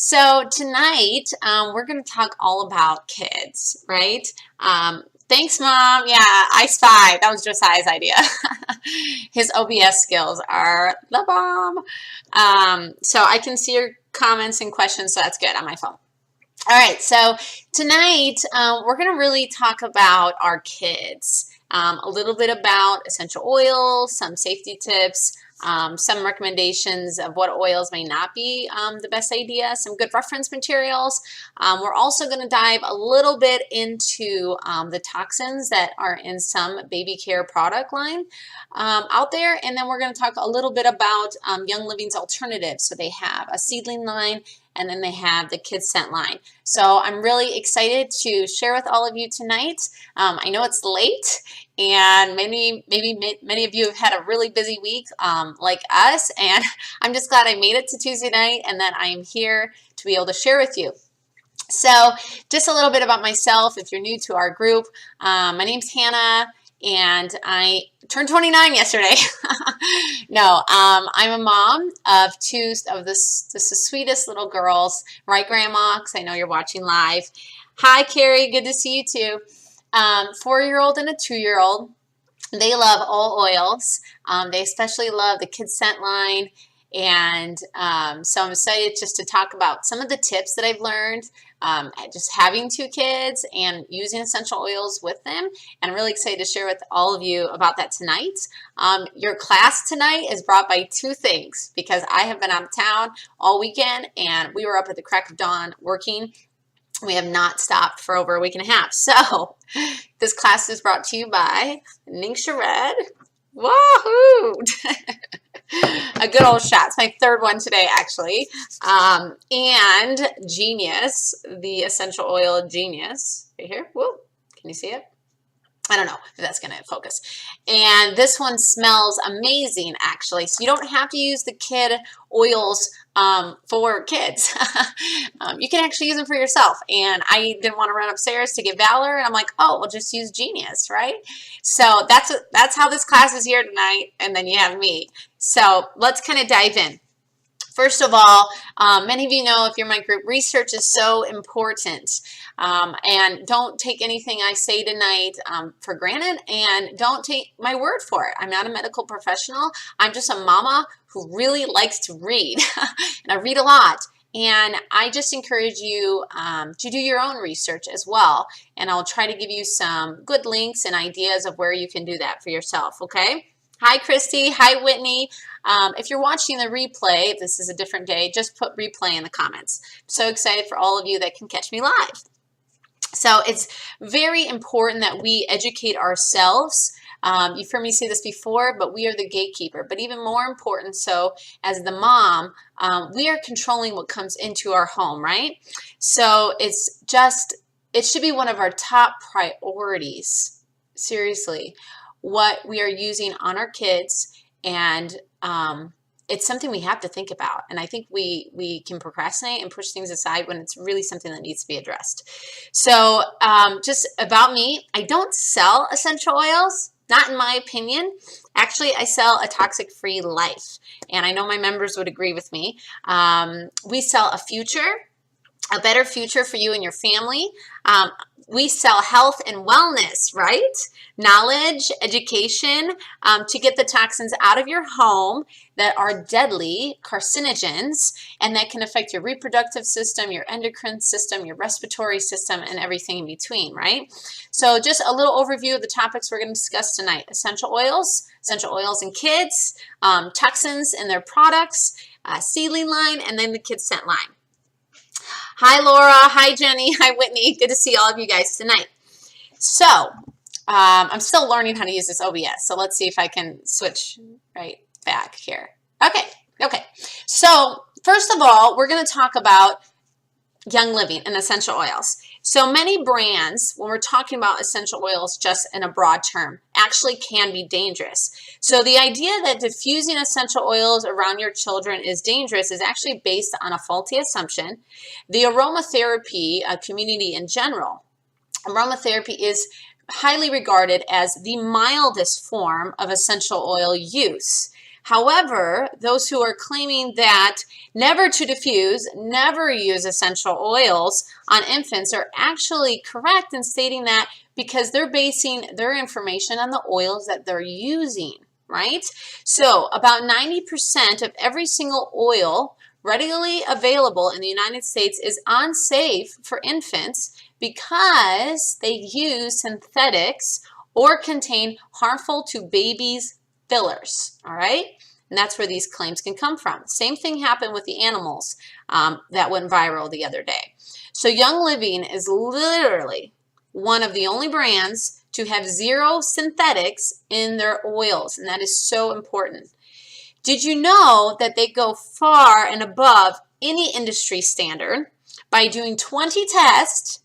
So tonight, we're going to talk all about kids, right? Thanks, Mom. Yeah, I spy. That was Josiah's idea. His OBS skills are the bomb. So I can see your comments and questions, so that's good on my phone. All right, so tonight we're going to really talk about our kids, a little bit about essential oils, some safety tips, some recommendations of what oils may not be the best idea, some good reference materials. We're also going to dive a little bit into the toxins that are in some baby care product line out there, and then we're going to talk a little bit about Young Living's alternatives. So they have a seedling line, and then they have the KidScent line. So I'm really excited to share with all of you tonight. I know it's late, and maybe many of you have had a really busy week like us, and I'm just glad I made it to Tuesday night and that I am here to be able to share with you. So just a little bit about myself if you're new to our group. My name's Hannah, and I turned 29 yesterday. No, I'm a mom of two of the sweetest little girls, right, Grandma? Because I know you're watching live. Hi, Carrie. Good to see you too. 4-year-old and a 2-year-old. They love all oils. They especially love the KidScent line. And so I'm excited just to talk about some of the tips that I've learned just having 2 kids and using essential oils with them. And I'm really excited to share with all of you about that tonight. Your class tonight is brought by 2 things because I have been out of town all weekend and we were up at the crack of dawn working. We have not stopped for over a week and a half. So this class is brought to you by Ningxia Red. Woohoo! A good old shot. It's my 3rd one today, actually. And Genius, the essential oil Genius. Right here. Whoa. Can you see it? I don't know if that's going to focus. And this one smells amazing, actually. So you don't have to use the kid oils for kids. You can actually use them for yourself. And I didn't want to run upstairs to get Valor. And I'm like, oh, we'll just use Genius, right? So that's how this class is here tonight. And then you have me. So let's kind of dive in. First of all, many of you know, if you're in my group, research is so important. And don't take anything I say tonight for granted, and don't take my word for it. I'm not a medical professional. I'm just a mama who really likes to read, and I read a lot. And I just encourage you to do your own research as well. And I'll try to give you some good links and ideas of where you can do that for yourself, okay? Hi, Christy. Hi, Whitney. If you're watching the replay, if this is a different day, just put replay in the comments. I'm so excited for all of you that can catch me live. So it's very important that we educate ourselves. You've heard me say this before, but we are the gatekeeper. But even more important, so as the mom, we are controlling what comes into our home, right? So it should be one of our top priorities, seriously, what we are using on our kids, and it's something we have to think about. And I think we can procrastinate and push things aside when it's really something that needs to be addressed. So just about me, I don't sell essential oils, not in my opinion. Actually, I sell a toxic-free life, and I know my members would agree with me. We sell a better future for you and your family. We sell health and wellness, right? Knowledge, education, to get the toxins out of your home that are deadly carcinogens and that can affect your reproductive system, your endocrine system, your respiratory system, and everything in between, right? So just a little overview of the topics we're going to discuss tonight. Essential oils in kids, toxins in their products, seedling line, and then the KidScent line. Hi, Laura. Hi, Jenny. Hi, Whitney. Good to see all of you guys tonight. So I'm still learning how to use this OBS. So let's see if I can switch right back here. Okay. So first of all, we're going to talk about Young Living and essential oils. So many brands, when we're talking about essential oils just in a broad term, actually can be dangerous. So the idea that diffusing essential oils around your children is dangerous is actually based on a faulty assumption. The aromatherapy community in general, aromatherapy is highly regarded as the mildest form of essential oil use. However, those who are claiming that never to diffuse, never use essential oils on infants are actually correct in stating that because they're basing their information on the oils that they're using, right? So about 90% of every single oil readily available in the United States is unsafe for infants because they use synthetics or contain harmful to babies fillers, all right? And that's where these claims can come from. Same thing happened with the animals that went viral the other day. So Young Living is literally one of the only brands to have zero synthetics in their oils, and that is so important. Did you know that they go far and above any industry standard by doing 20 tests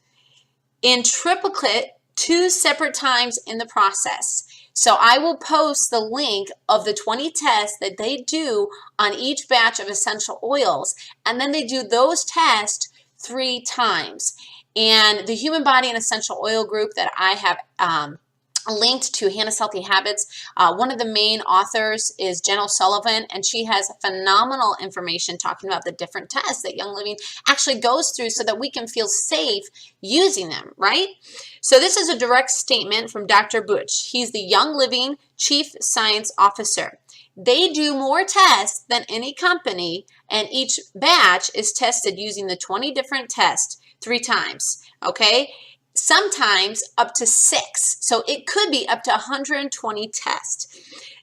in triplicate 2 separate times in the process? So I will post the link of the 20 tests that they do on each batch of essential oils, and then they do those tests 3 times. And the Human Body and Essential Oil group that I have linked to Hannah's Healthy Habits. One of the main authors is Jen O'Sullivan, and she has phenomenal information talking about the different tests that Young Living actually goes through so that we can feel safe using them, right? So this is a direct statement from Dr. Butch. He's the Young Living Chief Science Officer. They do more tests than any company, and each batch is tested using the 20 different tests 3 times, okay? Sometimes up to 6. So it could be up to 120 tests.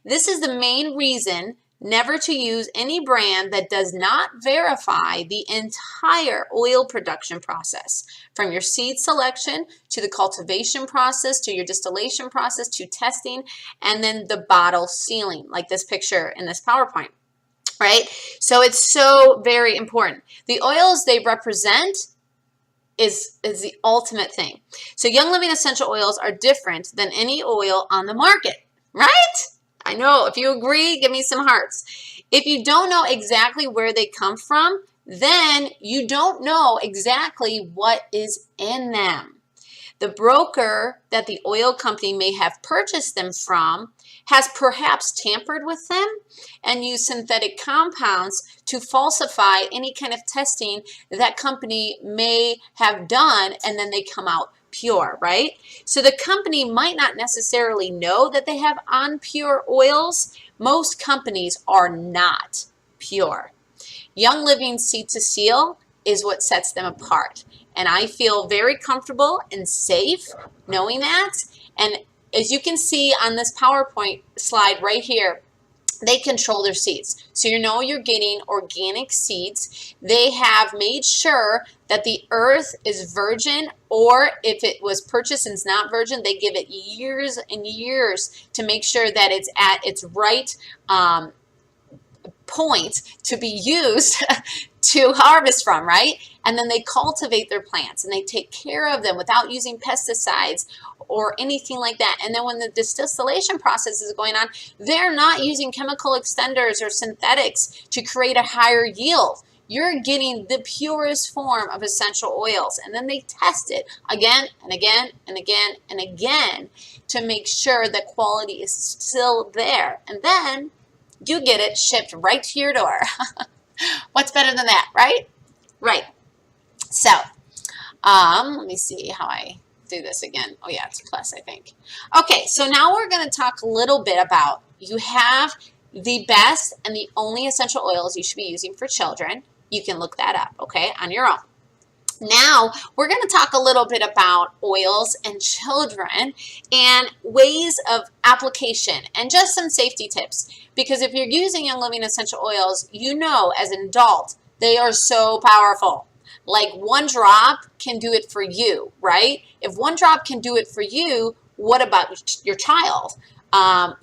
This is the main reason never to use any brand that does not verify the entire oil production process, from your seed selection to the cultivation process to your distillation process to testing, and then the bottle sealing, like this picture in this PowerPoint, right? So it's so very important. The oils they represent is the ultimate thing. So Young Living essential oils are different than any oil on the market, right? I know. If you agree, give me some hearts. If you don't know exactly where they come from, then you don't know exactly what is in them. The broker that the oil company may have purchased them from has perhaps tampered with them and used synthetic compounds to falsify any kind of testing that company may have done, and then they come out pure, right? So the company might not necessarily know that they have unpure oils. Most companies are not pure. Young Living Seed to Seal is what sets them apart. And I feel very comfortable and safe knowing that. And as you can see on this PowerPoint slide right here, they control their seeds. So you know you're getting organic seeds. They have made sure that the earth is virgin, or if it was purchased and it's not virgin, they give it years and years to make sure that it's at its right point to be used to harvest from, right? And then they cultivate their plants and they take care of them without using pesticides or anything like that. And then when the distillation process is going on, they're not using chemical extenders or synthetics to create a higher yield. You're getting the purest form of essential oils. And then they test it again and again and again and again to make sure that quality is still there. And then you get it shipped right to your door. What's better than that, right? Right. So, let me see how I do this again. Oh yeah, it's plus, I think. Okay, so now we're going to talk a little bit about, you have the best and the only essential oils you should be using for children. You can look that up, okay, on your own. Now, we're going to talk a little bit about oils and children and ways of application and just some safety tips. Because if you're using Young Living essential oils, you know as an adult, they are so powerful. Like 1 drop can do it for you, right? If 1 drop can do it for you, what about your child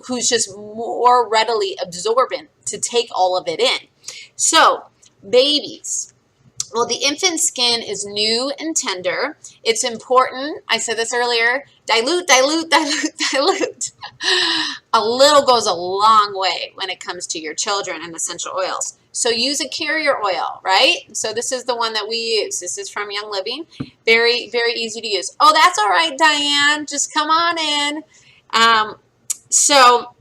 who's just more readily absorbent to take all of it in? So, babies. Well, the infant skin is new and tender. It's important, I said this earlier, dilute, dilute, dilute, dilute. A little goes a long way when it comes to your children and essential oils. So use a carrier oil, right? So this is the one that we use. This is from Young Living. Very, very easy to use. Oh, that's all right, Diane. Just come on in. So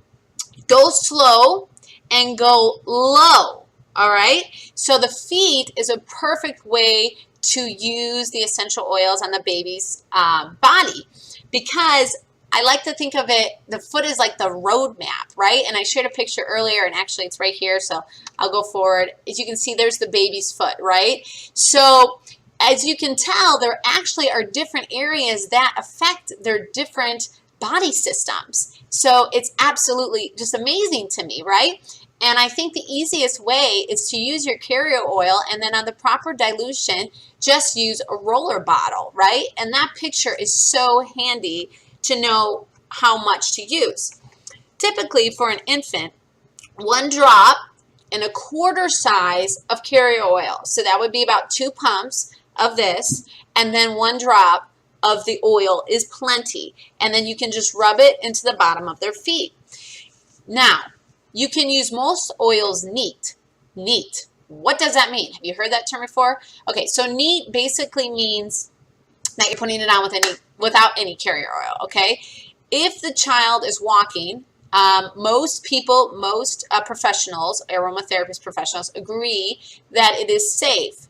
go slow and go low. All right, so the feet is a perfect way to use the essential oils on the baby's body, because I like to think of it, the foot is like the road map, right? And I shared a picture earlier, and actually it's right here, so I'll go forward. As you can see, there's the baby's foot, right? So as you can tell, there actually are different areas that affect their different body systems. So it's absolutely just amazing to me, right? And I think the easiest way is to use your carrier oil, and then on the proper dilution, just use a roller bottle, right? And that picture is so handy to know how much to use. Typically for an infant, 1 drop and a quarter size of carrier oil. So that would be about 2 pumps of this, and then 1 drop of the oil is plenty. And then you can just rub it into the bottom of their feet. Now, you can use most oils neat. Neat. What does that mean? Have you heard that term before? Okay, so neat basically means that you're putting it on without any carrier oil, okay? If the child is walking, most professionals, aromatherapist professionals, agree that it is safe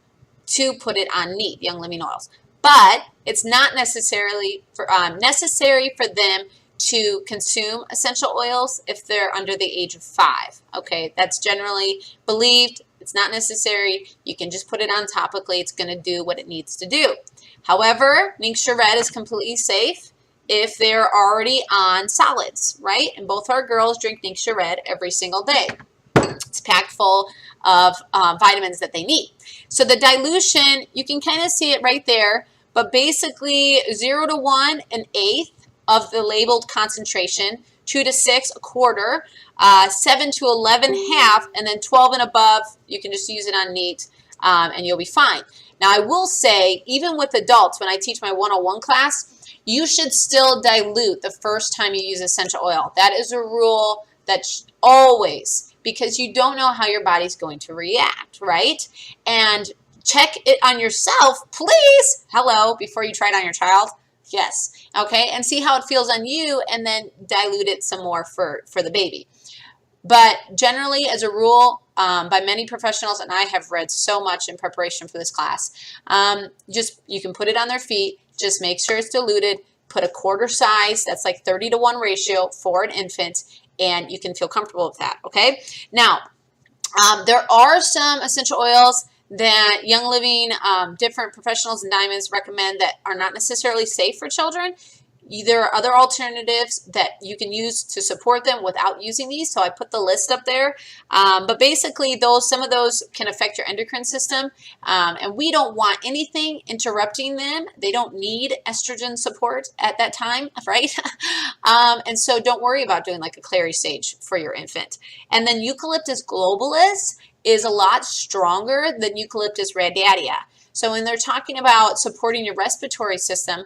to put it on neat, Young Living oils. But it's not necessarily necessary for them to consume essential oils if they're under the age of 5. Okay, that's generally believed. It's not necessary. You can just put it on topically. It's going to do what it needs to do. However, Ningxia Red is completely safe if they're already on solids, right? And both our girls drink Ningxia Red every single day. It's packed full of vitamins that they need. So the dilution, you can kind of see it right there, but basically 0 to 1, 1/8 of the labeled concentration, 2 to 6, 1/4, 7 to 11, half, and then 12 and above, you can just use it on neat, and you'll be fine. Now, I will say, even with adults, when I teach my 101 class, you should still dilute the first time you use essential oil. That is a rule that's always, because you don't know how your body's going to react, right? And check it on yourself, please, hello, before you try it on your child. Yes, okay, and see how it feels on you, and then dilute it some more for the baby. But generally, as a rule, by many professionals, and I have read so much in preparation for this class, you can put it on their feet, just make sure it's diluted, put a quarter size, that's like 30 to 1 ratio for an infant, and you can feel comfortable with that, okay? Now, there are some essential oils that Young Living, different professionals and diamonds recommend that are not necessarily safe for children. There are other alternatives that you can use to support them without using these, so I put the list up there. But basically, some of those can affect your endocrine system, and we don't want anything interrupting them. They don't need estrogen support at that time, right? And so don't worry about doing like a clary sage for your infant. And then Eucalyptus globalis is a lot stronger than Eucalyptus radiata. So when they're talking about supporting your respiratory system,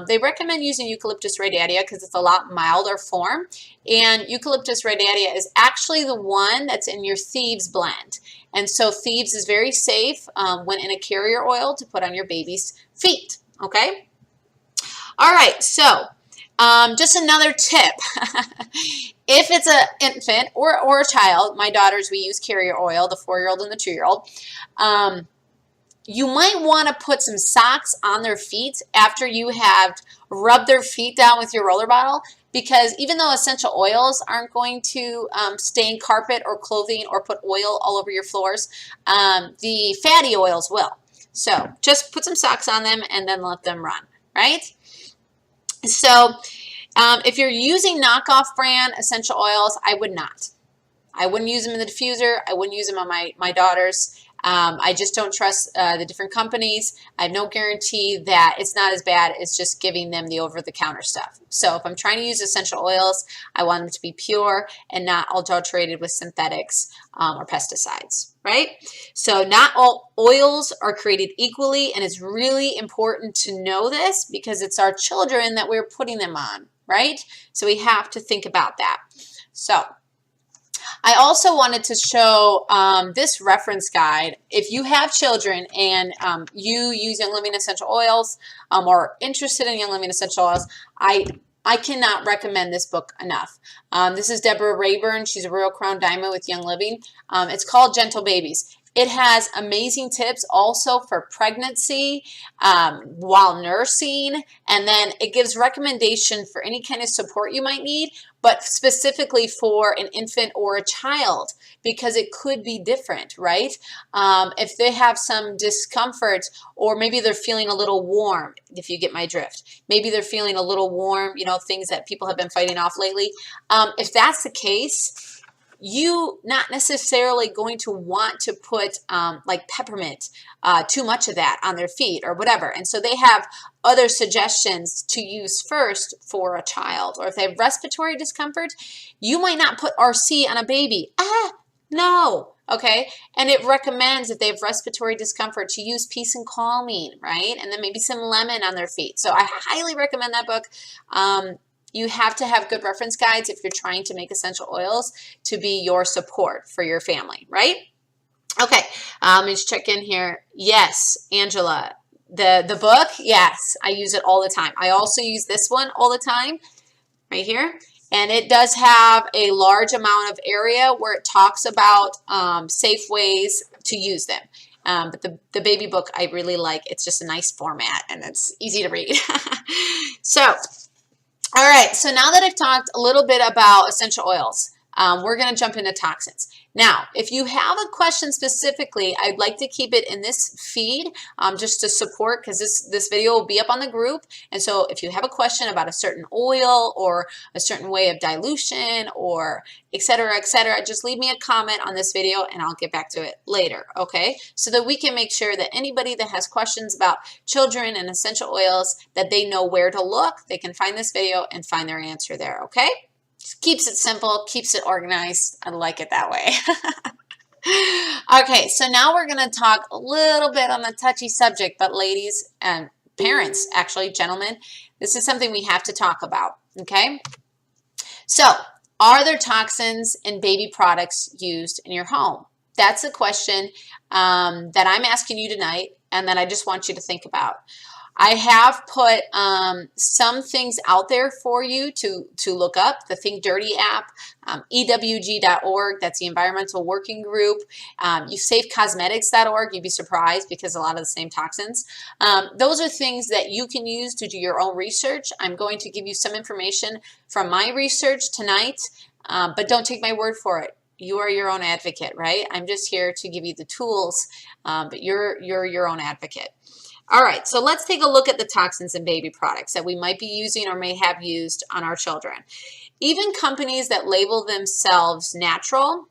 they recommend using Eucalyptus radiata because it's a lot milder form. And Eucalyptus radiata is actually the one that's in your Thieves blend. And so Thieves is very safe when in a carrier oil to put on your baby's feet, okay? All right, so just another tip. If it's an infant or a child, my daughters, we use carrier oil, the 4-year-old and the 2-year-old, you might want to put some socks on their feet after you have rubbed their feet down with your roller bottle, because even though essential oils aren't going to stain carpet or clothing or put oil all over your floors, the fatty oils will. So just put some socks on them and then let them run, right? So if you're using knockoff brand essential oils, I would not. I wouldn't use them in the diffuser. I wouldn't use them on my daughters. I just don't trust the different companies. I have no guarantee that it's not as bad as just giving them the over-the-counter stuff. So if I'm trying to use essential oils, I want them to be pure and not adulterated with synthetics or pesticides, right? So not all oils are created equally, and it's really important to know this because it's our children that we're putting them on, right? So we have to think about that. So I also wanted to show this reference guide. If you have children and you use Young Living essential oils or are interested in Young Living essential oils, I I cannot recommend this book enough. This is Deborah Rayburn. She's a Royal Crown Diamond with Young Living. It's called Gentle Babies. It has amazing tips also for pregnancy, while nursing, and then it gives recommendation for any kind of support you might need, but specifically for an infant or a child, because it could be different, right? If they have some discomfort, or maybe they're feeling a little warm, if you get my drift. Maybe they're feeling a little warm, you know, things that people have been fighting off lately. If that's the case, you not necessarily going to want to put like peppermint, too much of that on their feet or whatever. And so they have other suggestions to use first for a child. Or if they have respiratory discomfort, you might not put RC on a baby. No. Okay. And it recommends, if they have respiratory discomfort, to use peace and calming, right? And then maybe some lemon on their feet. So I highly recommend that book. You have to have good reference guides if you're trying to make essential oils to be your support for your family, right? Okay, let's check in here. Yes, Angela, the book, yes, I use it all the time. I also use this one all the time, right here. And it does have a large amount of area where it talks about safe ways to use them. But the baby book I really like. It's just a nice format and it's easy to read. So, all right, so now that I've talked a little bit about essential oils, we're going to jump into toxins. Now, if you have a question specifically, I'd like to keep it in this feed just to support, because this video will be up on the group. And so if you have a question about a certain oil or a certain way of dilution or et cetera, just leave me a comment on this video and I'll get back to it later, okay? So that we can make sure that anybody that has questions about children and essential oils, that they know where to look. They can find this video and find their answer there, okay? Keeps it simple, keeps it organized. I like it that way. Okay, so now we're going to talk a little bit on a touchy subject, but ladies and parents, actually, gentlemen, this is something we have to talk about, okay? So, are there toxins in baby products used in your home? That's a question that I'm asking you tonight and that I just want you to think about. I have put some things out there for you to look up. The Think Dirty app, EWG.org, that's the Environmental Working Group. SafeCosmetics.org, you'd be surprised because a lot of the same toxins. Those are things that you can use to do your own research. I'm going to give you some information from my research tonight, but don't take my word for it. You are your own advocate, right? I'm just here to give you the tools, but you're your own advocate. All right, so let's take a look at the toxins in baby products that we might be using or may have used on our children. Even companies that label themselves natural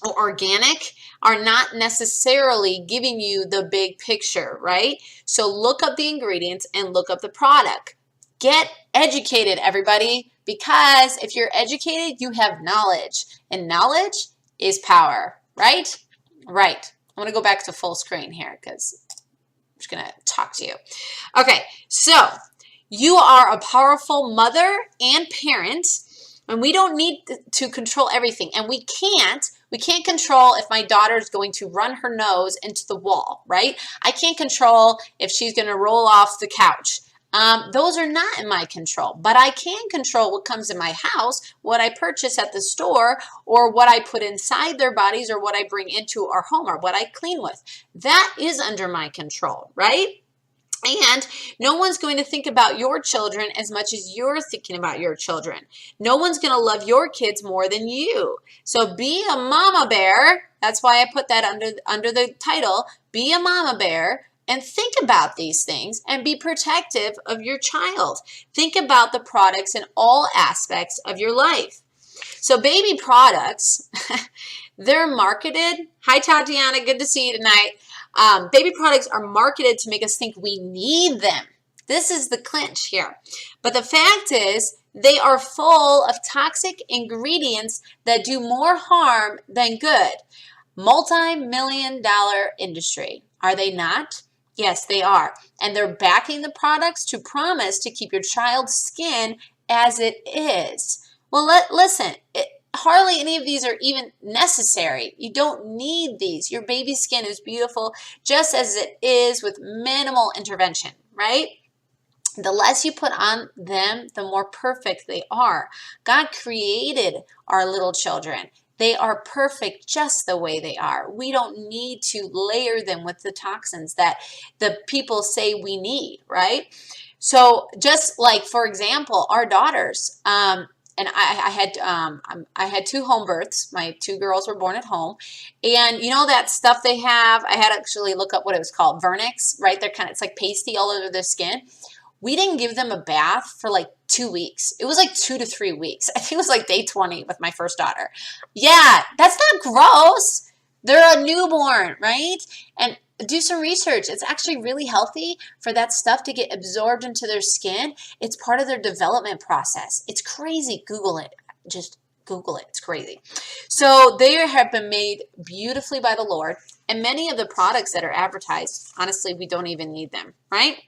or organic are not necessarily giving you the big picture, right? So look up the ingredients and look up the product. Get educated, everybody, because if you're educated, you have knowledge, and knowledge is power, right? Right. I'm going to go back to full screen here because I'm just going to talk to you. Okay, so you are a powerful mother and parent, and we don't need to control everything. And we can't control if my daughter is going to run her nose into the wall, right? I can't control if she's going to roll off the couch. Those are not in my control, but I can control what comes in my house, what I purchase at the store, or what I put inside their bodies, or what I bring into our home, or what I clean with. That is under my control, right? And no one's going to think about your children as much as you're thinking about your children. No one's going to love your kids more than you. So be a mama bear. That's why I put that under the title, Be a Mama Bear. And think about these things and be protective of your child. Think about the products in all aspects of your life. So baby products, they're marketed. Hi, Tatiana. Good to see you tonight. Baby products are marketed to make us think we need them. This is the clinch here. But the fact is, they are full of toxic ingredients that do more harm than good. Multi-million-dollar industry. Are they not? Yes, they are. And they're backing the products to promise to keep your child's skin as it is. Well, listen, hardly any of these are even necessary. You don't need these. Your baby's skin is beautiful just as it is with minimal intervention, right? The less you put on them, the more perfect they are. God created our little children. They are perfect just the way they are. We don't need to layer them with the toxins that the people say we need, right? So just like, for example, our daughters, and I had two home births. My two girls were born at home, and you know that stuff they have. I had to actually look up what it was called, vernix, right? They're kind of, it's like pasty all over their skin. We didn't give them a bath for like 2 weeks. It was like 2 to 3 weeks. I think it was like day 20 with my first daughter. Yeah, that's not gross. They're a newborn, right? And do some research. It's actually really healthy for that stuff to get absorbed into their skin. It's part of their development process. It's crazy. Google it. Just Google it. It's crazy. So they have been made beautifully by the Lord. And many of the products that are advertised, honestly, we don't even need them, right?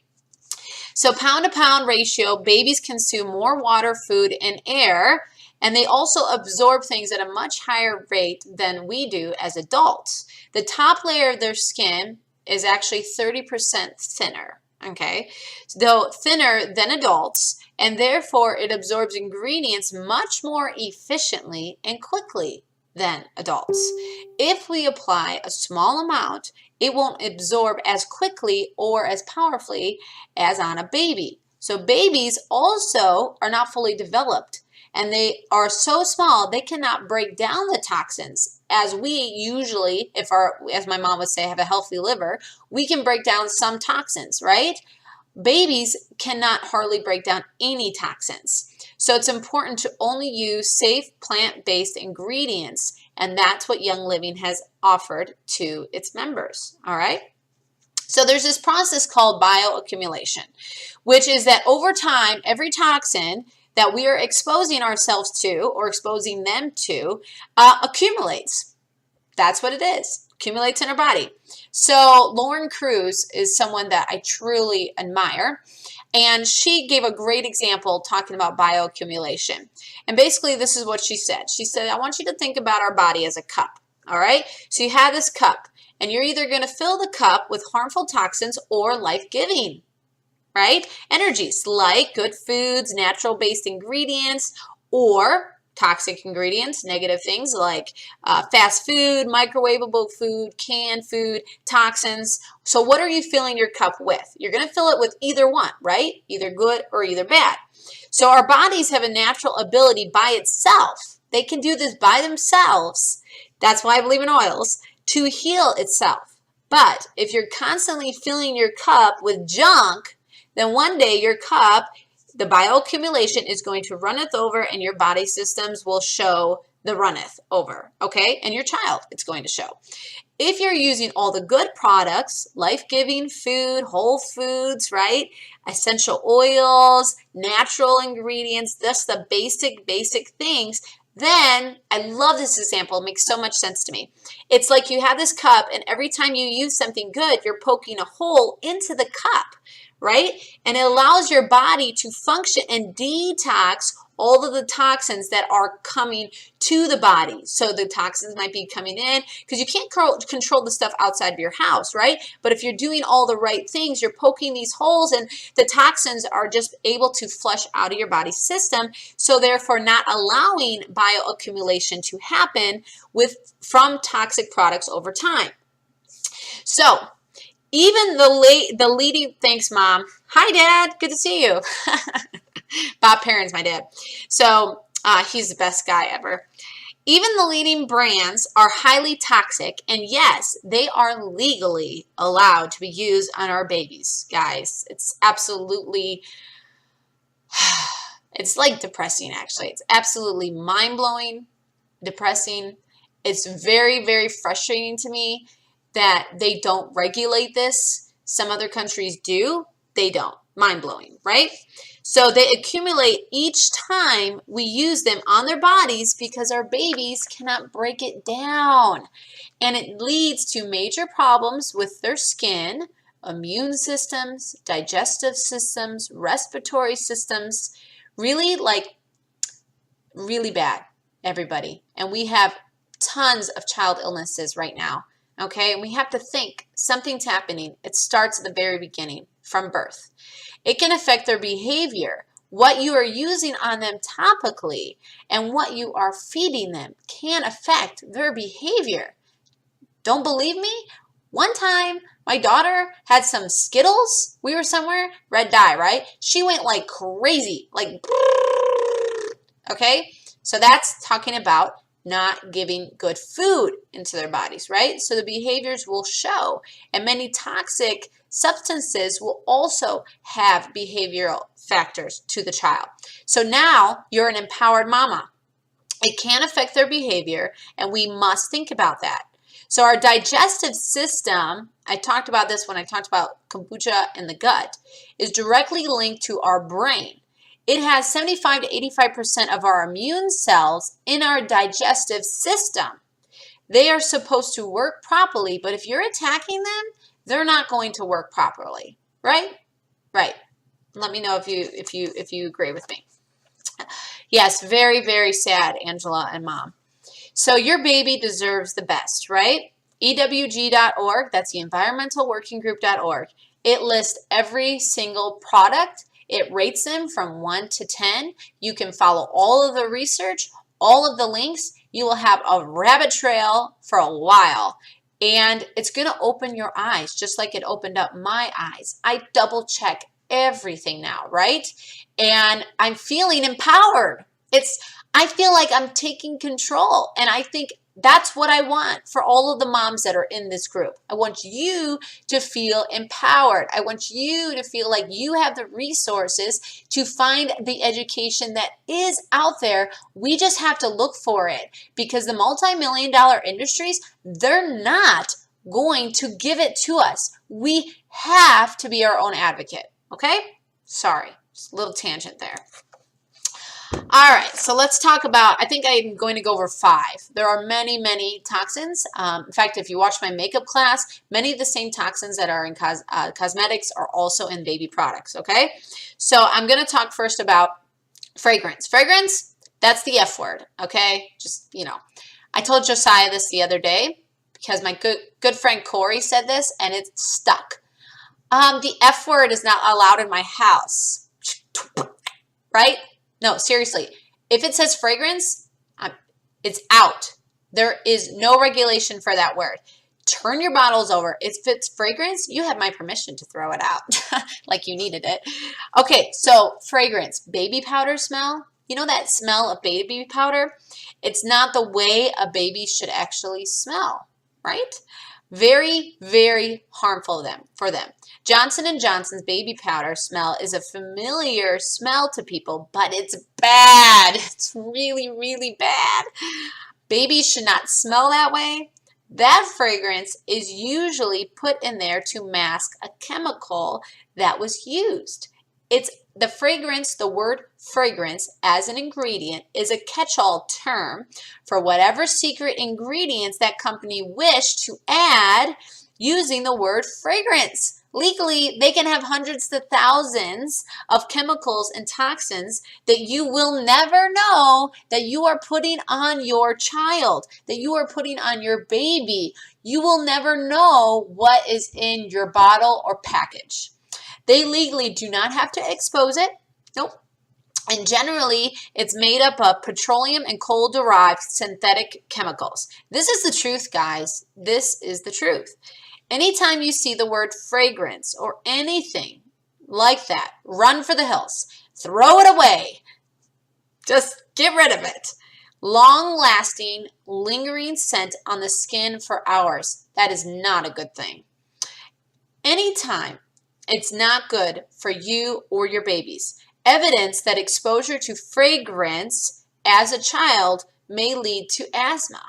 So pound to pound ratio, babies consume more water, food, and air, and they also absorb things at a much higher rate than we do as adults. The top layer of their skin is actually 30% thinner, okay? Though thinner than adults, and therefore it absorbs ingredients much more efficiently and quickly than adults. If we apply a small amount, it won't absorb as quickly or as powerfully as on a baby. So babies also are not fully developed, and they are so small they cannot break down the toxins as we usually, as my mom would say, have a healthy liver, we can break down some toxins, right? Babies cannot hardly break down any toxins. So it's important to only use safe plant-based ingredients, and that's what Young Living has offered to its members, all right? So there's this process called bioaccumulation, which is that over time, every toxin that we are exposing ourselves to or exposing them to accumulates. That's what it is. Accumulates in our body. So Lauren Cruz is someone that I truly admire, and she gave a great example talking about bioaccumulation. And basically this is what she said. She said, I want you to think about our body as a cup, all right? So you have this cup, and you're either going to fill the cup with harmful toxins or life-giving, right? Energies like good foods, natural-based ingredients, or toxic ingredients, negative things like fast food, microwavable food, canned food, toxins. So what are you filling your cup with? You're going to fill it with either one, right? Either good or either bad. So our bodies have a natural ability by itself. They can do this by themselves. That's why I believe in oils, to heal itself. But if you're constantly filling your cup with junk, then one day your cup, the bioaccumulation is going to runneth over, and your body systems will show the runneth over, okay? And your child, it's going to show. If you're using all the good products, life-giving food, whole foods, right? Essential oils, natural ingredients, just the basic things, then I love this example. It makes so much sense to me. It's like you have this cup, and every time you use something good, you're poking a hole into the cup, right? And it allows your body to function and detox all of the toxins that are coming to the body. So the toxins might be coming in, because you can't control the stuff outside of your house, right? But if you're doing all the right things, you're poking these holes, and the toxins are just able to flush out of your body system, so therefore not allowing bioaccumulation to happen from toxic products over time. So even the leading, thanks Mom. Hi Dad, good to see you. Bob Perrin's my dad. So he's the best guy ever. Even the leading brands are highly toxic, and yes, they are legally allowed to be used on our babies, guys. It's absolutely, it's like depressing actually. It's absolutely mind-blowing, depressing. It's very, very frustrating to me that they don't regulate this. Some other countries do, they don't. Mind-blowing, right? So they accumulate each time we use them on their bodies because our babies cannot break it down. And it leads to major problems with their skin, immune systems, digestive systems, respiratory systems, really bad, everybody. And we have tons of child illnesses right now. Okay, and we have to think something's happening. It starts at the very beginning. from birth. It can affect their behavior. What you are using on them topically and what you are feeding them can affect their behavior. Don't believe me? One time, my daughter had some Skittles. We were somewhere, red dye, right? She went like crazy, like, okay? So that's talking about not giving good food into their bodies, right? So the behaviors will show. And many toxic substances will also have behavioral factors to the child. So now you're an empowered mama. It can affect their behavior, and we must think about that. So our digestive system, I talked about this when I talked about kombucha in the gut, is directly linked to our brain. It has 75 to 85% of our immune cells in our digestive system. They are supposed to work properly, but if you're attacking them, they're not going to work properly, right? Right. Let me know if you agree with me. Yes, very, very sad, Angela and Mom. So your baby deserves the best, right? EWG.org, that's the environmentalworkinggroup.org. It lists every single product. It rates them from 1 to 10. You can follow all of the research, all of the links. You will have a rabbit trail for a while. And it's going to open your eyes just like it opened up my eyes. I double check everything now, right? And I'm feeling empowered. I feel like I'm taking control, and I think that's what I want for all of the moms that are in this group. I want you to feel empowered. I want you to feel like you have the resources to find the education that is out there. We just have to look for it, because the multi-million-dollar industries, they're not going to give it to us. We have to be our own advocate, okay? Sorry, just a little tangent there. All right, so let's talk about, I think I'm going to go over 5. There are many, many toxins. In fact, if you watch my makeup class, many of the same toxins that are in cosmetics are also in baby products, okay? So I'm going to talk first about fragrance. Fragrance, that's the F word, okay? Just, I told Josiah this the other day because my good friend Corey said this, and it stuck. The F word is not allowed in my house, right? No, seriously. If it says fragrance, it's out. There is no regulation for that word. Turn your bottles over. If it's fragrance, you have my permission to throw it out like you needed it. Okay, so fragrance, baby powder smell. You know that smell of baby powder? It's not the way a baby should actually smell, right? Very, very harmful for them. Johnson & Johnson's baby powder smell is a familiar smell to people, but it's bad. It's really, really bad. Babies should not smell that way. That fragrance is usually put in there to mask a chemical that was used. It's the fragrance, the word fragrance as an ingredient is a catch-all term for whatever secret ingredients that company wish to add using the word fragrance. Legally, they can have hundreds to thousands of chemicals and toxins that you will never know that you are putting on your child, that you are putting on your baby. You will never know what is in your bottle or package. They legally do not have to expose it. Nope. And generally, it's made up of petroleum and coal-derived synthetic chemicals. This is the truth, guys. This is the truth. Anytime you see the word fragrance or anything like that, run for the hills. Throw it away. Just get rid of it. Long-lasting, lingering scent on the skin for hours. That is not a good thing. Anytime, it's not good for you or your babies. Evidence that exposure to fragrance as a child may lead to asthma.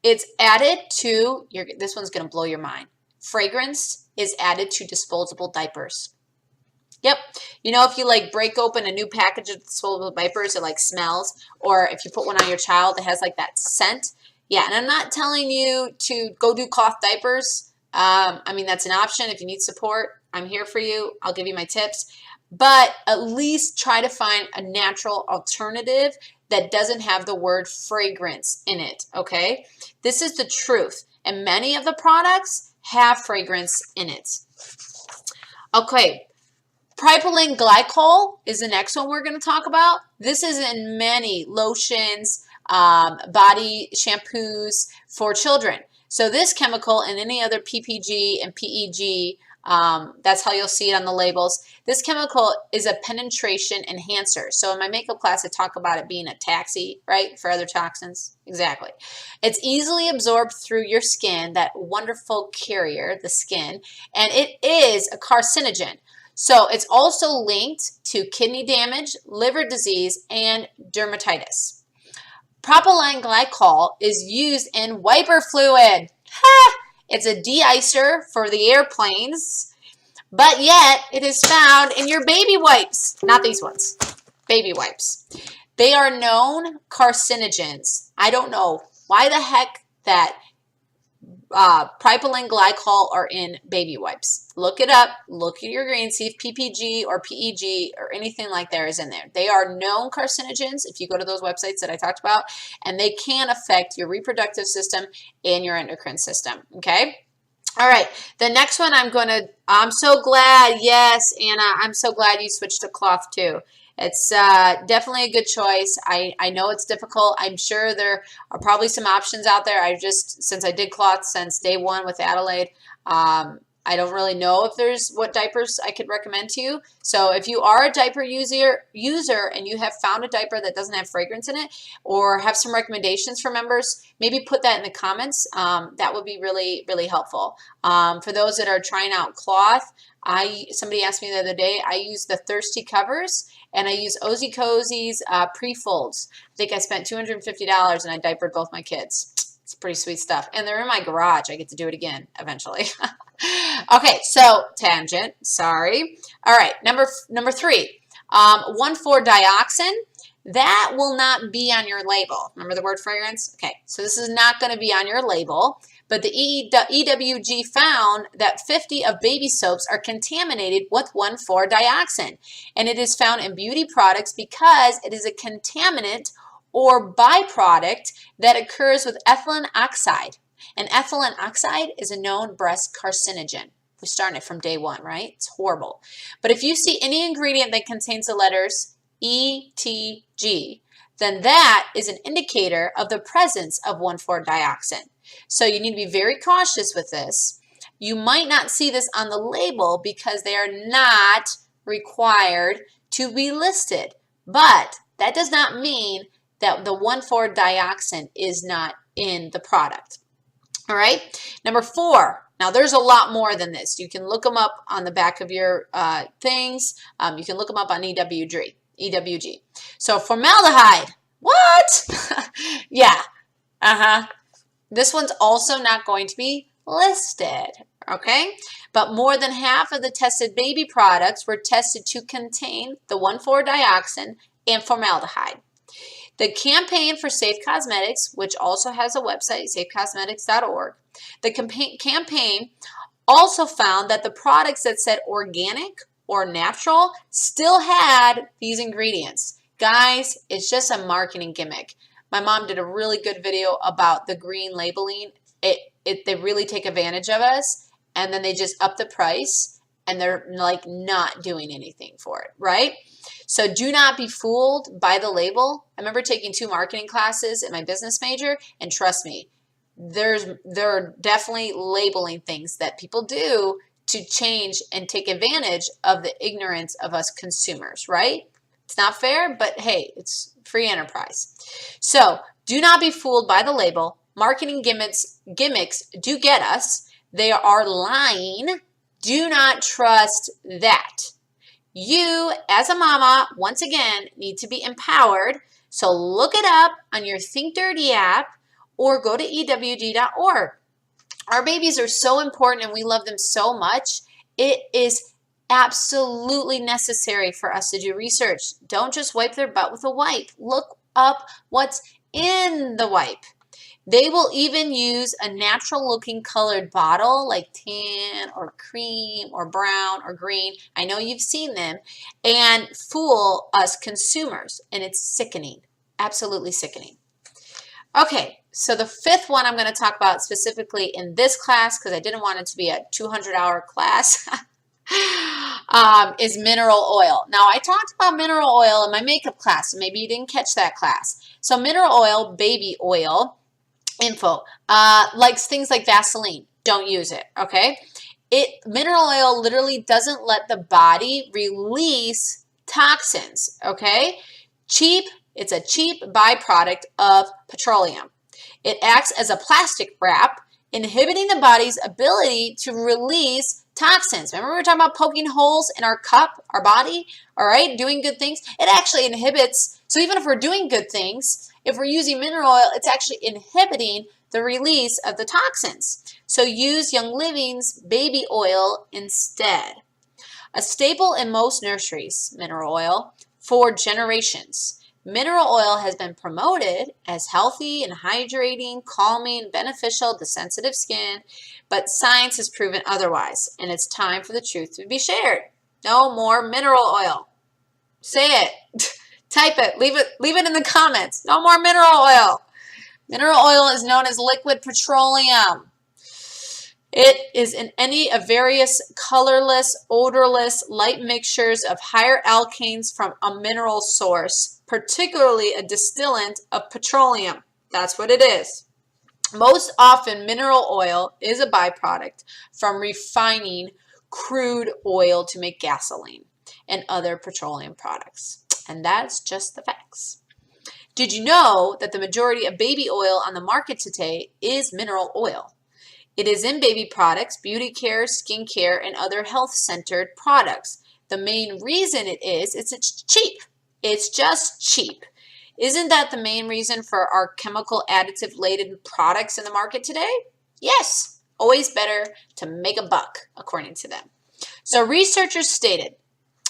It's added to, this one's going to blow your mind. Fragrance is added to disposable diapers. Yep. If you break open a new package of disposable diapers, it smells. Or if you put one on your child, it has that scent. Yeah, and I'm not telling you to go do cloth diapers. That's an option. If you need support, I'm here for you. I'll give you my tips. But at least try to find a natural alternative that doesn't have the word fragrance in it, okay? This is the truth. And many of the products have fragrance in it. Okay, propylene glycol is the next one we're going to talk about. This is in many lotions, body shampoos for children. So this chemical and any other PPG and PEG, that's how you'll see it on the labels. This chemical is a penetration enhancer. So in my makeup class, I talk about it being a taxi, right, for other toxins. Exactly. It's easily absorbed through your skin, that wonderful carrier, the skin, and it is a carcinogen. So it's also linked to kidney damage, liver disease, and dermatitis. Propylene glycol is used in wiper fluid. Ha! It's a de-icer for the airplanes, but yet it is found in your baby wipes. Not these ones, baby wipes. They are known carcinogens. I don't know why the heck that propylene glycol are in baby wipes. Look it up. Look at your green. See if PPG or PEG or anything like that is in there. They are known carcinogens if you go to those websites that I talked about, and they can affect your reproductive system and your endocrine system. Okay. All right. The next one I'm so glad. Yes, Anna, I'm so glad you switched to cloth too. It's definitely a good choice. I know it's difficult. I'm sure there are probably some options out there. Since I did cloth since day one with Adelaide, I don't really know if there's what diapers I could recommend to you. So if you are a diaper user and you have found a diaper that doesn't have fragrance in it, or have some recommendations for members, maybe put that in the comments. That would be really, really helpful. For those that are trying out cloth, somebody asked me the other day, I use the Thirsty covers, and I use Ozy Cozy's pre-folds. I think I spent $250 and I diapered both my kids. It's pretty sweet stuff. And they're in my garage. I get to do it again eventually. Okay, so tangent, sorry. All right, number 3, 1,4-dioxin. That will not be on your label. Remember the word fragrance? Okay, so this is not going to be on your label, but the EWG found that 50 of baby soaps are contaminated with 1,4-dioxin, and it is found in beauty products because it is a contaminant or byproduct that occurs with ethylene oxide. And ethylene oxide is a known breast carcinogen. We're starting it from day one, right? It's horrible. But if you see any ingredient that contains the letters ETG, then that is an indicator of the presence of 1,4-dioxin. So you need to be very cautious with this. You might not see this on the label because they are not required to be listed. But that does not mean that the 1,4-dioxin is not in the product. All right, number 4. Now, there's a lot more than this. You can look them up on the back of your things. You can look them up on EWG. So, formaldehyde. What? Yeah. This one's also not going to be listed. Okay, but more than half of the tested baby products were tested to contain the 1,4-dioxin and formaldehyde. The campaign for Safe Cosmetics, which also has a website, safecosmetics.org, the campaign also found that the products that said organic or natural still had these ingredients. Guys, it's just a marketing gimmick. My mom did a really good video about the green labeling. They really take advantage of us, and then they just up the price, and they're like not doing anything for it, right? So do not be fooled by the label. I remember taking 2 marketing classes in my business major, and trust me, there are definitely labeling things that people do to change and take advantage of the ignorance of us consumers, right? It's not fair, but hey, it's free enterprise. So do not be fooled by the label. Marketing gimmicks do get us. They are lying. Do not trust that. You, as a mama, once again, need to be empowered. So look it up on your Think Dirty app or go to EWG.org. Our babies are so important and we love them so much. It is absolutely necessary for us to do research. Don't just wipe their butt with a wipe. Look up what's in the wipe. They will even use a natural looking colored bottle like tan or cream or brown or green. I know you've seen them, and fool us consumers, and it's sickening, absolutely sickening. Okay, so the 5th one I'm going to talk about specifically in this class because I didn't want it to be a 200-hour class. is mineral oil. Now, I talked about mineral oil in my makeup class, so maybe you didn't catch that class. So mineral oil, baby oil, info, likes things like Vaseline. Don't use it, okay? Mineral oil literally doesn't let the body release toxins, okay? It's a cheap byproduct of petroleum. It acts as a plastic wrap, inhibiting the body's ability to release toxins. Remember we were talking about poking holes in our cup, our body, all right, doing good things? It actually inhibits, so even if we're doing good things, if we're using mineral oil, it's actually inhibiting the release of the toxins. So use Young Living's baby oil instead. A staple in most nurseries, mineral oil, for generations. Mineral oil has been promoted as healthy and hydrating, calming, beneficial to sensitive skin, but science has proven otherwise, and it's time for the truth to be shared. No more mineral oil. Say it. Type it. Leave it in the comments. No more mineral oil. Mineral oil is known as liquid petroleum. It is in any of various colorless, odorless, light mixtures of higher alkanes from a mineral source, particularly a distillant of petroleum. That's what it is. Most often, mineral oil is a byproduct from refining crude oil to make gasoline and other petroleum products. And that's just the facts. Did you know that the majority of baby oil on the market today is mineral oil? It is in baby products, beauty care, skincare, and other health-centered products. The main reason it's cheap. It's just cheap. Isn't that the main reason for our chemical additive-laden products in the market today? Yes, always better to make a buck, according to them. So researchers stated,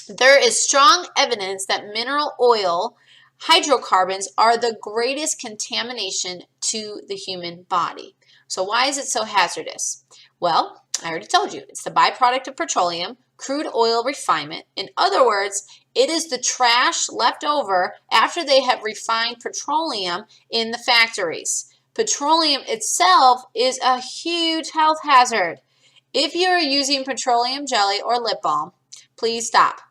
there is strong evidence that mineral oil hydrocarbons are the greatest contamination to the human body. So why is it so hazardous? Well, I already told you, it's the byproduct of petroleum, crude oil refinement. In other words, it is the trash left over after they have refined petroleum in the factories. Petroleum itself is a huge health hazard. If you are using petroleum jelly or lip balm, please stop.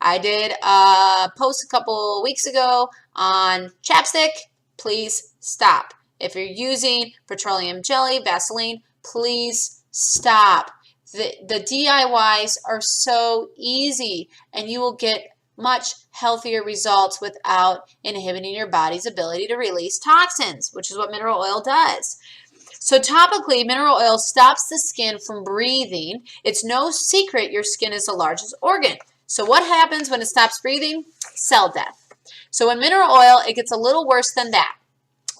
I did a post a couple weeks ago on chapstick. Please stop. If you're using petroleum jelly, Vaseline, please stop. The DIYs are so easy, and you will get much healthier results without inhibiting your body's ability to release toxins, which is what mineral oil does. So topically, mineral oil stops the skin from breathing. It's no secret your skin is the largest organ. So what happens when it stops breathing? Cell death. So in mineral oil, it gets a little worse than that.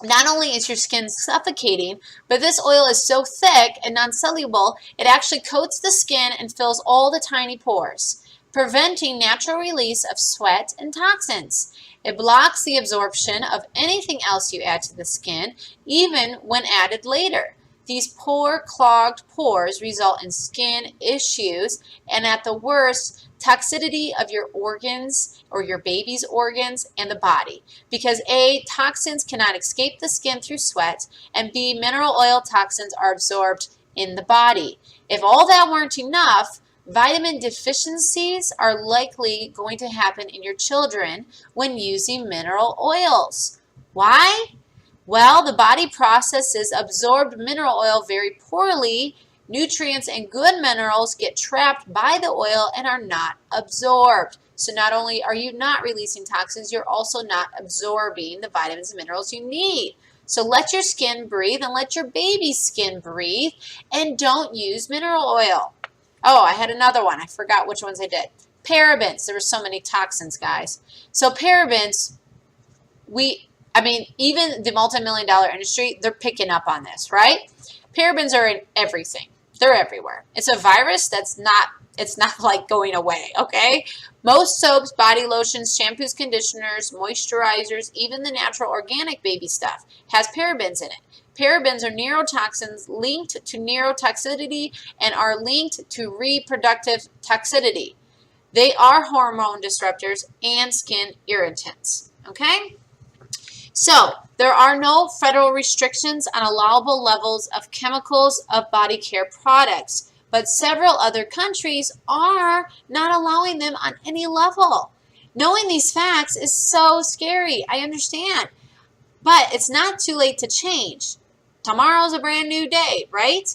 Not only is your skin suffocating, but this oil is so thick and non-soluble, it actually coats the skin and fills all the tiny pores, preventing natural release of sweat and toxins. It blocks the absorption of anything else you add to the skin, even when added later. These poor, clogged pores result in skin issues and, at the worst, toxicity of your organs or your baby's organs and the body. Because A, toxins cannot escape the skin through sweat, and B, mineral oil toxins are absorbed in the body. If all that weren't enough, vitamin deficiencies are likely going to happen in your children when using mineral oils. Why? Well, the body processes absorbed mineral oil very poorly. Nutrients and good minerals get trapped by the oil and are not absorbed. So not only are you not releasing toxins, you're also not absorbing the vitamins and minerals you need. So let your skin breathe and let your baby's skin breathe, and don't use mineral oil. Oh, I had another one. I forgot which ones I did. Parabens. There were so many toxins, guys. So parabens, even the multi-million-dollar industry, they're picking up on this, right? Parabens are in everything. They're everywhere. It's a virus that's it's not like going away, okay? Most soaps, body lotions, shampoos, conditioners, moisturizers, even the natural organic baby stuff has parabens in it. Parabens are neurotoxins linked to neurotoxicity and are linked to reproductive toxicity. They are hormone disruptors and skin irritants, okay? So, there are no federal restrictions on allowable levels of chemicals of body care products, but several other countries are not allowing them on any level. Knowing these facts is so scary. I understand. But it's not too late to change. Tomorrow's a brand new day, right?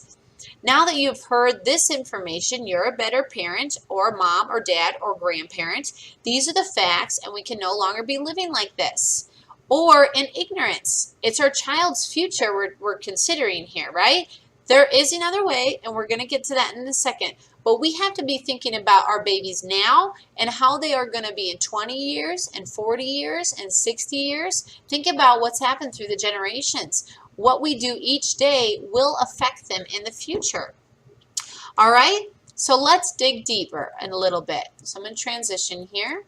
Now that you've heard this information, you're a better parent or mom or dad or grandparent. These are the facts, and we can no longer be living like this or in ignorance. It's our child's future we're considering here, right? There is another way, and we're going to get to that in a second. But we have to be thinking about our babies now and how they are going to be in 20 years and 40 years and 60 years. Think about what's happened through the generations. What we do each day will affect them in the future. All right, so let's dig deeper in a little bit. So I'm going to transition here.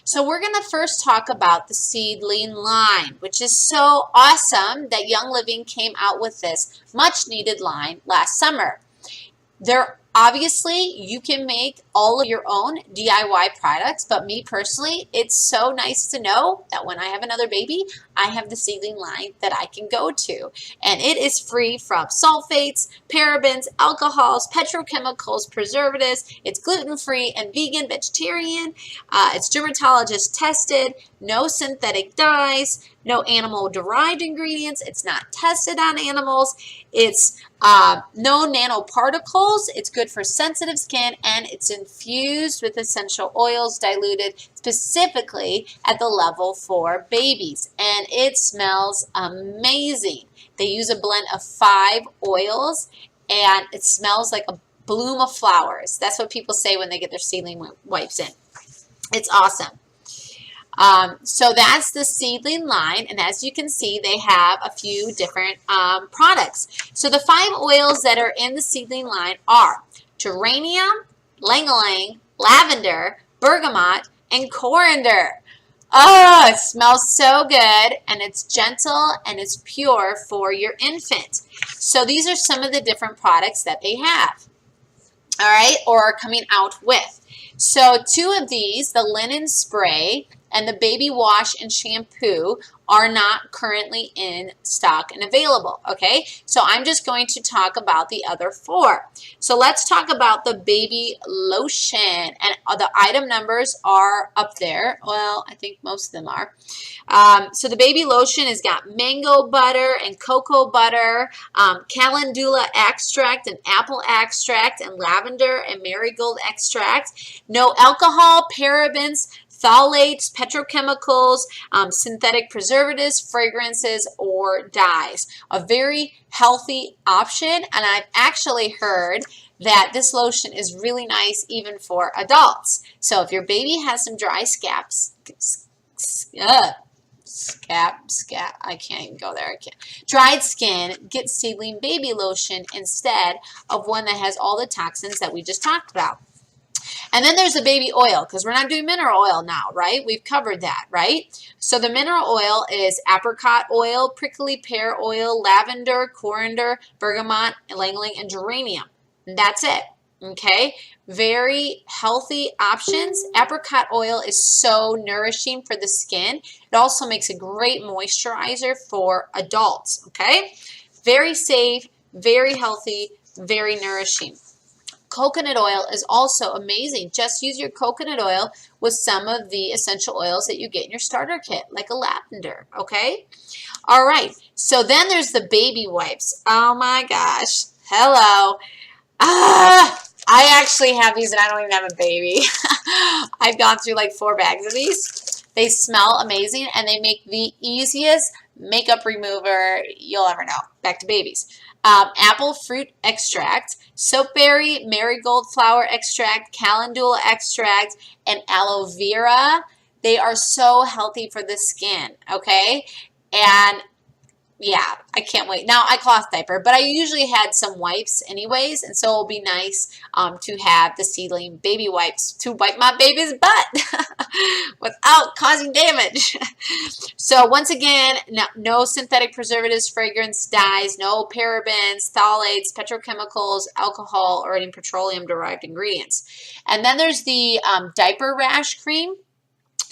So we're going to first talk about the seedling line, which is so awesome that Young Living came out with this much needed line last summer. Obviously, you can make all of your own DIY products, but me personally, it's so nice to know that when I have another baby, I have the seedling line that I can go to. And it is free from sulfates, parabens, alcohols, petrochemicals, preservatives. It's gluten-free and vegan, vegetarian. It's dermatologist tested, no synthetic dyes, no animal-derived ingredients. It's not tested on animals. It's no nanoparticles. It's good for sensitive skin, and it's infused with essential oils diluted specifically at the level for babies. And it smells amazing. They use a blend of 5 oils, and it smells like a bloom of flowers. That's what people say when they get their seedling wipes in. It's awesome. So that's the seedling line, and as you can see, they have a few different products. So the 5 oils that are in the seedling line are geranium, ylang-ylang, lavender, bergamot, and coriander. Oh, it smells so good, and it's gentle, and it's pure for your infant. So these are some of the different products that they have, all right, or are coming out with. So 2 of these, the linen spray and the baby wash and shampoo, are not currently in stock and available, okay? So I'm just going to talk about the other 4. So let's talk about the baby lotion, and the item numbers are up there. Well, I think most of them are. So the baby lotion has got mango butter and cocoa butter, calendula extract and apple extract, and lavender and marigold extract. No alcohol, parabens, phthalates, petrochemicals, synthetic preservatives, fragrances, or dyes. A very healthy option, and I've actually heard that this lotion is really nice even for adults. So if your baby has some dry I can't even go there. Dried skin, get Seedling baby lotion instead of one that has all the toxins that we just talked about. And then there's the baby oil, because we're not doing mineral oil now, right? We've covered that, right? So the mineral oil is apricot oil, prickly pear oil, lavender, coriander, bergamot, ylang-ylang, and geranium. And that's it, okay? Very healthy options. Apricot oil is so nourishing for the skin. It also makes a great moisturizer for adults, okay? Very safe, very healthy, very nourishing. Coconut oil is also amazing. Just use your coconut oil with some of the essential oils that you get in your starter kit, like a lavender, okay? All right, so then there's the baby wipes. Oh my gosh, hello. I actually have these and I don't even have a baby. I've gone through like 4 bags of these. They smell amazing, and they make the easiest makeup remover you'll ever know. Back to babies. Apple fruit extract, soapberry, marigold flower extract, calendula extract, and aloe vera. They are so healthy for the skin, okay? And yeah, I can't wait. Now, I cloth diaper, but I usually had some wipes anyways, and so it'll be nice to have the Seedling baby wipes to wipe my baby's butt without causing damage. So once again, no synthetic preservatives, fragrance, dyes, no parabens, phthalates, petrochemicals, alcohol, or any petroleum-derived ingredients. And then there's the diaper rash cream.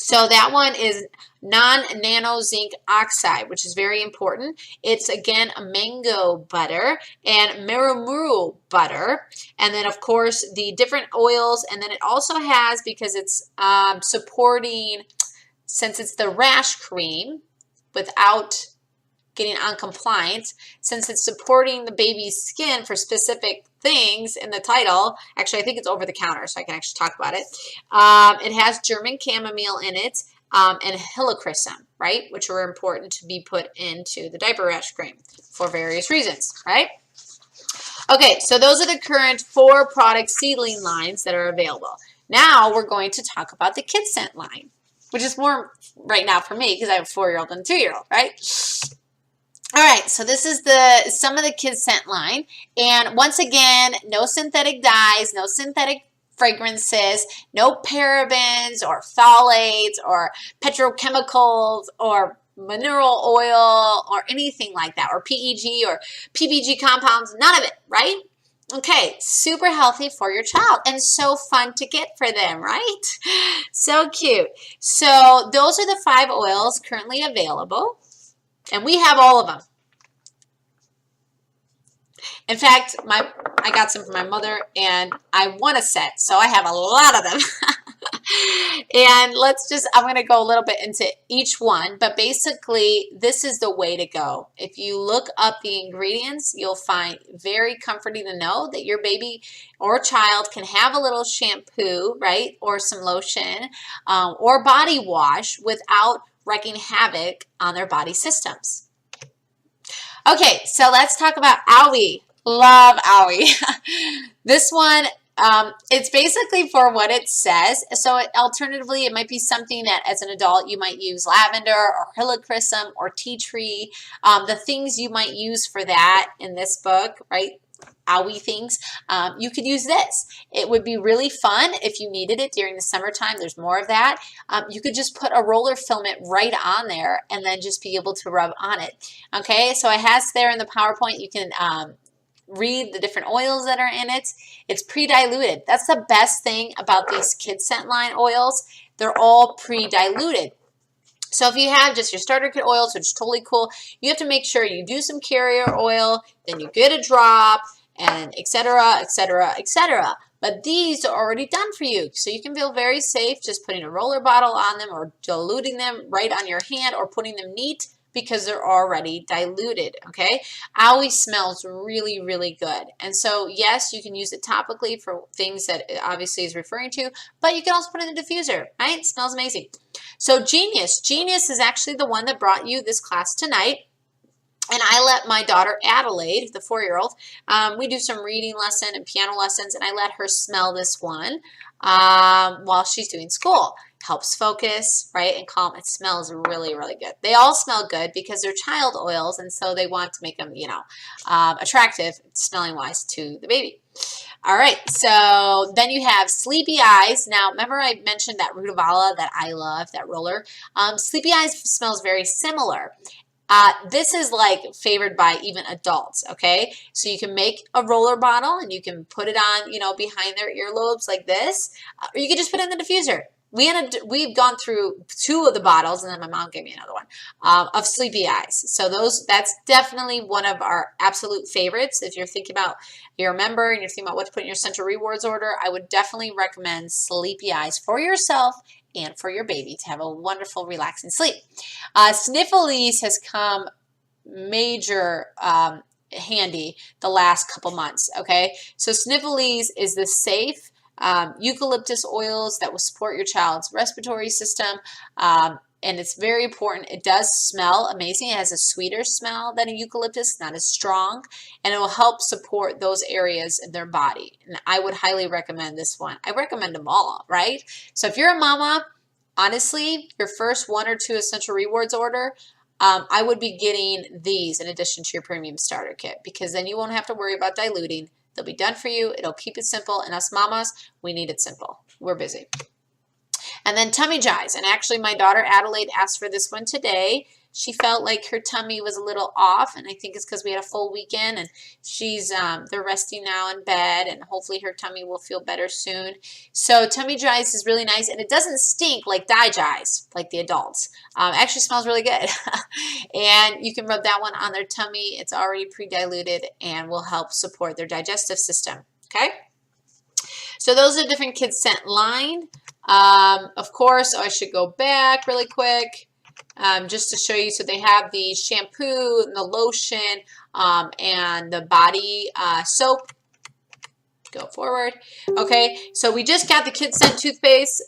So that one is non-nano zinc oxide, which is very important. It's, again, a mango butter and marumuru butter. And then, of course, the different oils. And then it also has, because it's supporting, since it's the rash cream without getting on compliance, since it's supporting the baby's skin for specific things in the title. Actually, I think it's over the counter, so I can actually talk about it. It has German chamomile in it and helichrysum, right, which are important to be put into the diaper rash cream for various reasons, right? Okay, so those are the current 4 product seedling lines that are available. Now we're going to talk about the KidScent line, which is more right now for me because I have a 4-year-old and a 2-year-old, right? All right, so this is some of the KidScent line. And once again, no synthetic dyes, no synthetic fragrances, no parabens or phthalates or petrochemicals or mineral oil or anything like that, or PEG or PPG compounds, none of it, right? Okay, super healthy for your child and so fun to get for them, right? So cute. So those are the 5 oils currently available. And we have all of them. In fact, I got some from my mother, and I won a set, so I have a lot of them. And I'm going to go a little bit into each one, but basically, this is the way to go. If you look up the ingredients, you'll find very comforting to know that your baby or child can have a little shampoo, right, or some lotion, or body wash without wreaking havoc on their body systems. Okay, so let's talk about Owie. Love Owie. This one, it's basically for what it says. So alternatively, it might be something that as an adult you might use lavender or helichrysum or tea tree. The things you might use for that in this book, right? Owie things, you could use this. It would be really fun if you needed it during the summertime. There's more of that. You could just put a roller filament right on there and then just be able to rub on it. Okay, so it has there in the PowerPoint. You can read the different oils that are in it. It's pre-diluted. That's the best thing about these KidScent line oils. They're all pre-diluted. So if you have just your starter kit oils, which is totally cool, you have to make sure you do some carrier oil, then you get a drop, and etc., etc., etc. But these are already done for you, so you can feel very safe just putting a roller bottle on them or diluting them right on your hand or putting them neat because they're already diluted, okay? Owie smells really, really good. And so, yes, you can use it topically for things that it obviously is referring to, but you can also put it in the diffuser, right? It smells amazing. So Genius. Genius is actually the one that brought you this class tonight. And I let my daughter Adelaide, the 4-year-old, we do some reading lesson and piano lessons, and I let her smell this one while she's doing school. Helps focus, right, and calm. It smells really, really good. They all smell good because they're child oils, and so they want to make them, you know, attractive smelling-wise to the baby. All right, so then you have Sleepy Eyes. Now, remember I mentioned that Rutavala that I love, that roller? Sleepy Eyes smells very similar. This is like favored by even adults, okay? So you can make a roller bottle and you can put it on, you know, behind their earlobes like this, or you can just put it in the diffuser. We've gone through 2 of the bottles, and then my mom gave me another one, of Sleepy Eyes. So that's definitely one of our absolute favorites. If you're thinking about, you're a member and you're thinking about what to put in your Central Rewards order, I would definitely recommend Sleepy Eyes for yourself and for your baby to have a wonderful, relaxing sleep. Sniffles has come major handy the last couple months, okay? So Sniffles is the safe eucalyptus oils that will support your child's respiratory system, and it's very important. It does smell amazing. It has a sweeter smell than a eucalyptus, not as strong, and it will help support those areas in their body. And I would highly recommend this one. I recommend them all, right? So if you're a mama, honestly, your first 1 or 2 Essential Rewards order, I would be getting these in addition to your premium starter kit, because then you won't have to worry about diluting. They'll be done for you. It'll keep it simple. And us mamas, we need it simple. We're busy. And then Tummy Jives. And actually, my daughter Adelaide asked for this one today. she felt like her tummy was a little off, and I think it's because we had a full weekend, and she's they're resting now in bed, and hopefully her tummy will feel better soon. So tummy dry ice is really nice, and it doesn't stink like ice like the adults. It actually smells really good. And you can rub that one on their tummy. It's already pre-diluted and will help support their digestive system. Okay, so those are different KidScent line. Of course, I should go back really quick just to show you. So they have the shampoo, and the lotion, and the body soap. Go forward. Okay, so we just got the KidScent toothpaste.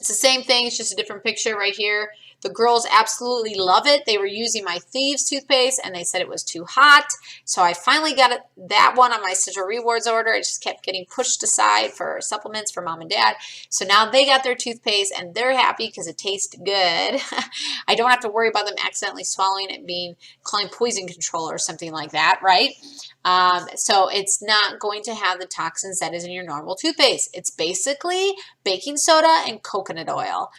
It's the same thing. It's just a different picture right here. The girls absolutely love it. They were using my Thieves toothpaste, and they said it was too hot. So I finally got that one on my Central Rewards order. It just kept getting pushed aside for supplements for mom and dad. So now they got their toothpaste, and they're happy because it tastes good. I don't have to worry about them accidentally swallowing it, being calling poison control or something like that, right? So it's not going to have the toxins that is in your normal toothpaste. It's basically baking soda and coconut oil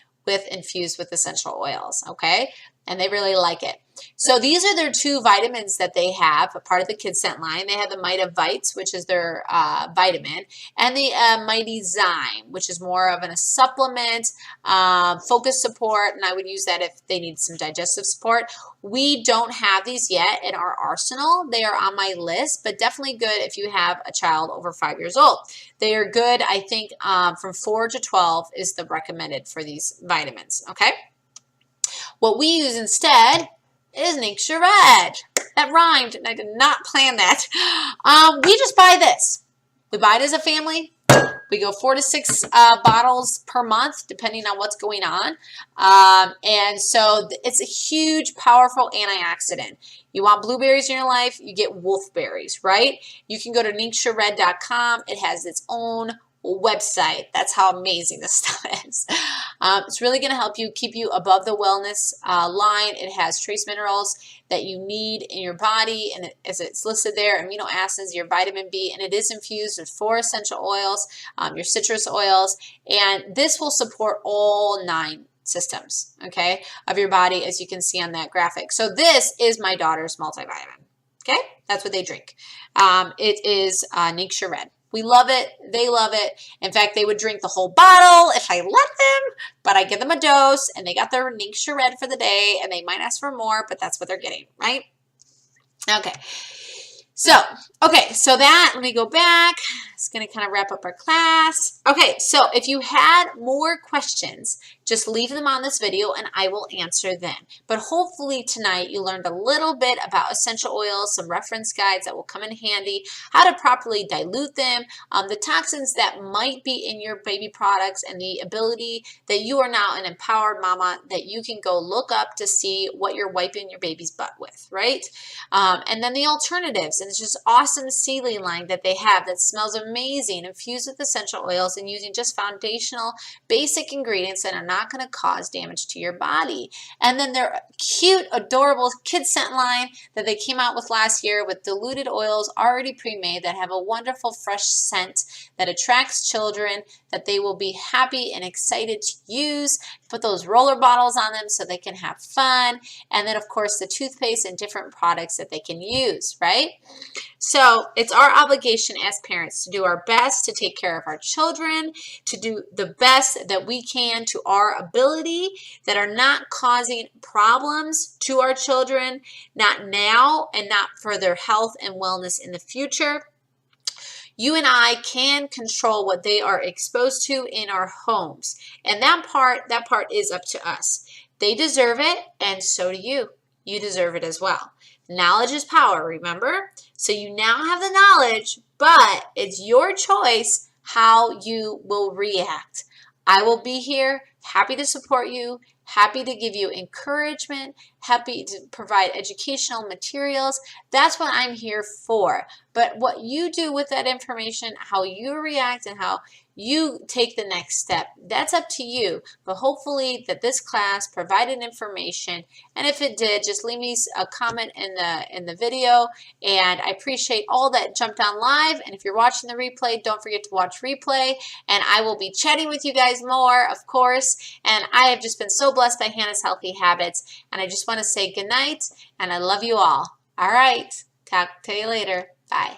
infused with essential oils, okay? And they really like it. So these are their 2 vitamins that they have, a part of the KidScent line. They have the Mitavites, which is their vitamin, and the Mighty Zyme, which is more of a supplement, focus support, and I would use that if they need some digestive support. We don't have these yet in our arsenal. They are on my list, but definitely good if you have a child over 5 years old. They are good, I think, from 4 to 12 is the recommended for these vitamins, okay? What we use instead is Nixure Red. That rhymed, and I did not plan that. We just buy this. We buy it as a family. We go 4 to 6 bottles per month, depending on what's going on. And so it's a huge, powerful antioxidant. You want blueberries in your life, you get wolfberries, right? You can go to nixurered.com. It has its own website. That's how amazing this stuff is. It's really going to help you keep you above the wellness line. It has trace minerals that you need in your body, and as it's listed there, amino acids, your vitamin B, and it is infused with 4 essential oils, your citrus oils, and this will support all 9 systems, okay, of your body, as you can see on that graphic. So this is my daughter's multivitamin, okay? That's what they drink. It is Nixure Red. We love it. They love it. In fact, they would drink the whole bottle if I let them, but I give them a dose, and they got their Nixure Red for the day, and they might ask for more, but that's what they're getting, right? Okay. So that, let me go back. It's going to kind of wrap up our class. Okay, so if you had more questions, just leave them on this video and I will answer them. But hopefully tonight you learned a little bit about essential oils, some reference guides that will come in handy, how to properly dilute them, the toxins that might be in your baby products, and the ability that you are now an empowered mama that you can go look up to see what you're wiping your baby's butt with, right? And then the alternatives, and it's just awesome seedling line that they have that smells amazing, infused with essential oils and using just foundational basic ingredients that are not going to cause damage to your body. And then their cute, adorable KidScent line that they came out with last year with diluted oils already pre-made that have a wonderful fresh scent that attracts children, that they will be happy and excited to use. Put those roller bottles on them so they can have fun. And then of course the toothpaste and different products that they can use, right? So it's our obligation as parents to do our best to take care of our children, to do the best that we can to our ability, that are not causing problems to our children, not now and not for their health and wellness in the future. You and I can control what they are exposed to in our homes. And that part is up to us. They deserve it, and so do you. You deserve it as well. Knowledge is power, remember? So you now have the knowledge, but it's your choice how you will react. I will be here, happy to support you, happy to give you encouragement, happy to provide educational materials. That's what I'm here for. But what you do with that information, how you react and how you take the next step. That's up to you. But hopefully that this class provided information. And if it did, just leave me a comment in the video. And I appreciate all that jumped on live. And if you're watching the replay, don't forget to watch replay. And I will be chatting with you guys more, of course. And I have just been so blessed by Hannah's Healthy Habits. And I just want to say good night. And I love you all. All right. Talk to you later. Bye.